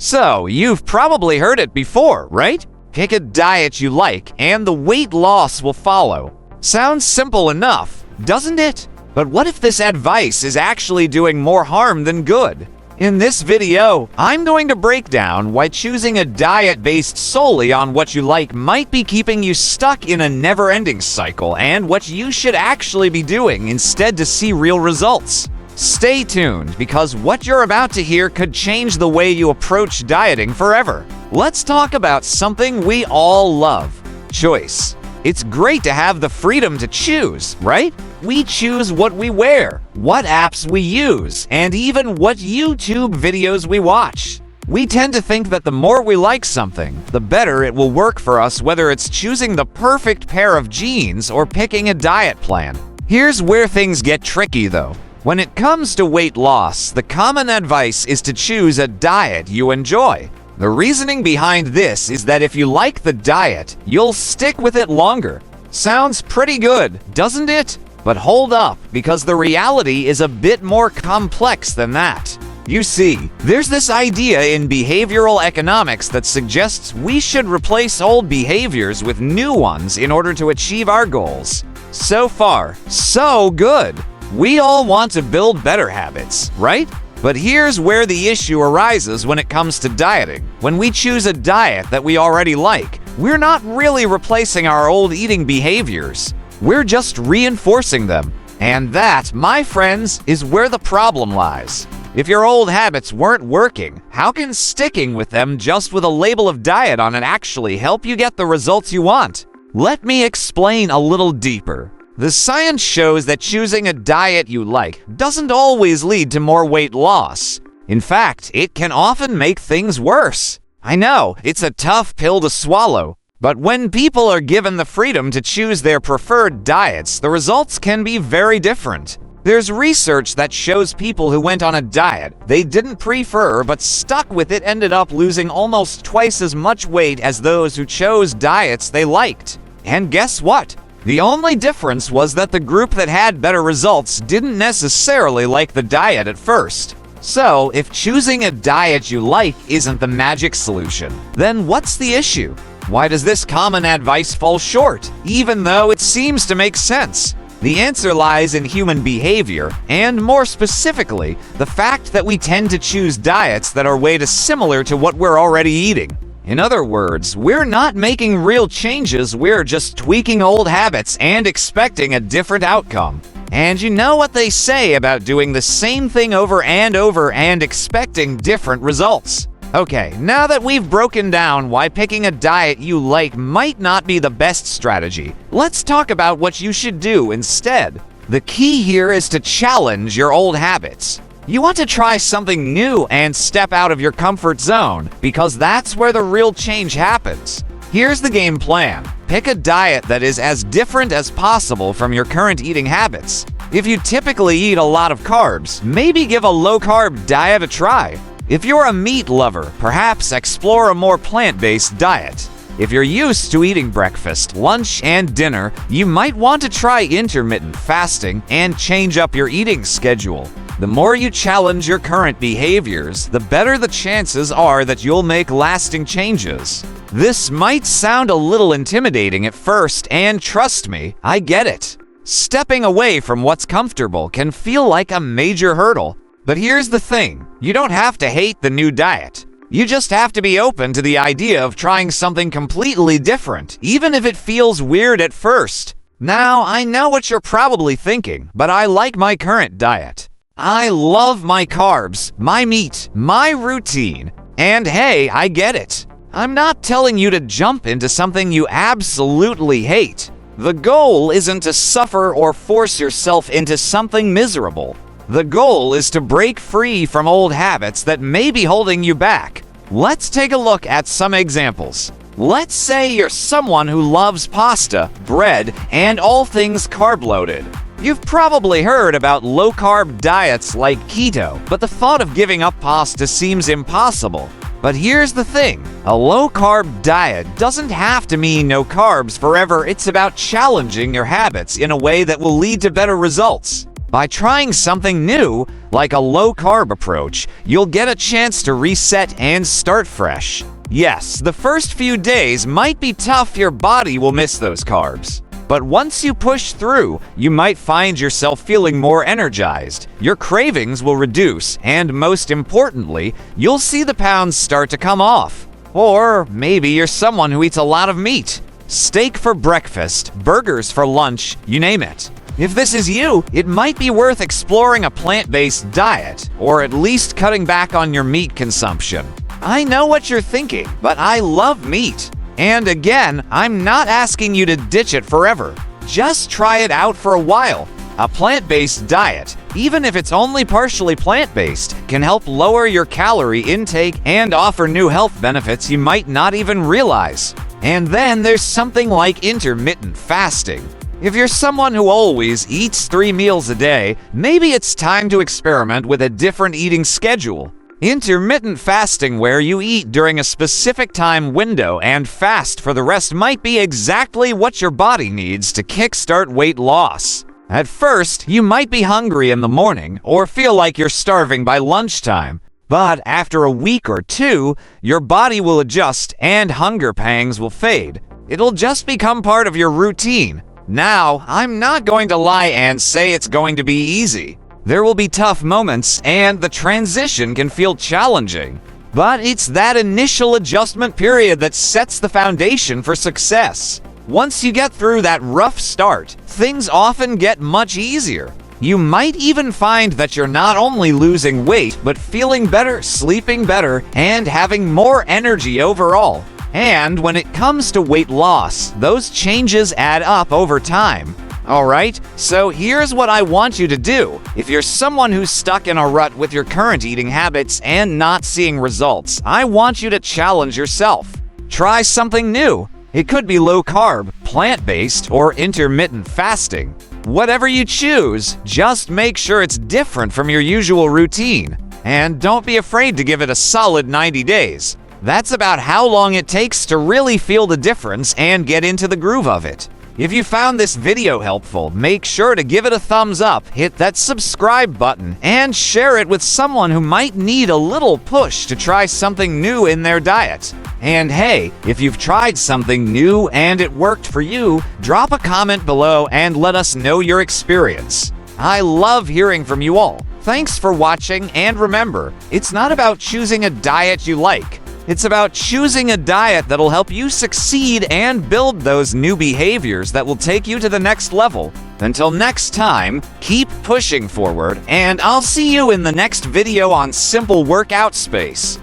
So, you've probably heard it before, right? Pick a diet you like, and the weight loss will follow. Sounds simple enough, doesn't it? But what if this advice is actually doing more harm than good? In this video, I'm going to break down why choosing a diet based solely on what you like might be keeping you stuck in a never-ending cycle, and what you should actually be doing instead to see real results. Stay tuned, because what you're about to hear could change the way you approach dieting forever. Let's talk about something we all love: choice. It's great to have the freedom to choose, right? We choose what we wear, what apps we use, and even what YouTube videos we watch. We tend to think that the more we like something, the better it will work for us, whether it's choosing the perfect pair of jeans or picking a diet plan. Here's where things get tricky, though. When it comes to weight loss, the common advice is to choose a diet you enjoy. The reasoning behind this is that if you like the diet, you'll stick with it longer. Sounds pretty good, doesn't it? But hold up, because the reality is a bit more complex than that. You see, there's this idea in behavioral economics that suggests we should replace old behaviors with new ones in order to achieve our goals. So far, so good. We all want to build better habits, right? But here's where the issue arises when it comes to dieting. When we choose a diet that we already like, we're not really replacing our old eating behaviors. We're just reinforcing them. And that, my friends, is where the problem lies. If your old habits weren't working, how can sticking with them just with a label of diet on it actually help you get the results you want? Let me explain a little deeper. The science shows that choosing a diet you like doesn't always lead to more weight loss. In fact, it can often make things worse. I know, it's a tough pill to swallow, but when people are given the freedom to choose their preferred diets, the results can be very different. There's research that shows people who went on a diet they didn't prefer but stuck with it ended up losing almost twice as much weight as those who chose diets they liked. And guess what? The only difference was that the group that had better results didn't necessarily like the diet at first. So, if choosing a diet you like isn't the magic solution, then what's the issue? Why does this common advice fall short, even though it seems to make sense? The answer lies in human behavior, and more specifically, the fact that we tend to choose diets that are way too similar to what we're already eating. In other words, we're not making real changes, we're just tweaking old habits and expecting a different outcome. And you know what they say about doing the same thing over and expecting different results. Okay, now that we've broken down why picking a diet you like might not be the best strategy, let's talk about what you should do instead. The key here is to challenge your old habits. You want to try something new and step out of your comfort zone, because that's where the real change happens. Here's the game plan. Pick a diet that is as different as possible from your current eating habits. If you typically eat a lot of carbs, maybe give a low-carb diet a try. If you're a meat lover, perhaps explore a more plant-based diet. If you're used to eating breakfast, lunch, and dinner, you might want to try intermittent fasting and change up your eating schedule. The more you challenge your current behaviors, the better the chances are that you'll make lasting changes. This might sound a little intimidating at first, and trust me, I get it. Stepping away from what's comfortable can feel like a major hurdle. But here's the thing, you don't have to hate the new diet. You just have to be open to the idea of trying something completely different, even if it feels weird at first. Now, I know what you're probably thinking, but I like my current diet. I love my carbs, my meat, my routine. And hey, I get it. I'm not telling you to jump into something you absolutely hate. The goal isn't to suffer or force yourself into something miserable. The goal is to break free from old habits that may be holding you back. Let's take a look at some examples. Let's say you're someone who loves pasta, bread, and all things carb-loaded. You've probably heard about low-carb diets like keto, but the thought of giving up pasta seems impossible. But here's the thing, a low-carb diet doesn't have to mean no carbs forever. It's about challenging your habits in a way that will lead to better results. By trying something new, like a low-carb approach, you'll get a chance to reset and start fresh. Yes, the first few days might be tough, your body will miss those carbs. But once you push through, you might find yourself feeling more energized, your cravings will reduce, and most importantly, you'll see the pounds start to come off. Or maybe you're someone who eats a lot of meat. Steak for breakfast, burgers for lunch, you name it. If this is you, it might be worth exploring a plant-based diet, or at least cutting back on your meat consumption. I know what you're thinking, but I love meat. And again, I'm not asking you to ditch it forever. Just try it out for a while. A plant-based diet, even if it's only partially plant-based, can help lower your calorie intake and offer new health benefits you might not even realize. And then there's something like intermittent fasting. If you're someone who always eats 3 meals a day, maybe it's time to experiment with a different eating schedule. Intermittent fasting, where you eat during a specific time window and fast for the rest, might be exactly what your body needs to kickstart weight loss. At first, you might be hungry in the morning or feel like you're starving by lunchtime, but after a week or two, your body will adjust and hunger pangs will fade. It'll just become part of your routine. Now, I'm not going to lie and say it's going to be easy. There will be tough moments, and the transition can feel challenging. But it's that initial adjustment period that sets the foundation for success. Once you get through that rough start, things often get much easier. You might even find that you're not only losing weight, but feeling better, sleeping better, and having more energy overall. And when it comes to weight loss, those changes add up over time. Alright, so here's what I want you to do. If you're someone who's stuck in a rut with your current eating habits and not seeing results, I want you to challenge yourself. Try something new. It could be low carb, plant-based, or intermittent fasting. Whatever you choose, just make sure it's different from your usual routine. And don't be afraid to give it a solid 90 days. That's about how long it takes to really feel the difference and get into the groove of it. If you found this video helpful, make sure to give it a thumbs up, hit that subscribe button, and share it with someone who might need a little push to try something new in their diet. And hey, if you've tried something new and it worked for you, drop a comment below and let us know your experience. I love hearing from you all. Thanks for watching, and remember, it's not about choosing a diet you like. It's about choosing a diet that'll help you succeed and build those new behaviors that will take you to the next level. Until next time, keep pushing forward, and I'll see you in the next video on Simple Workout Space.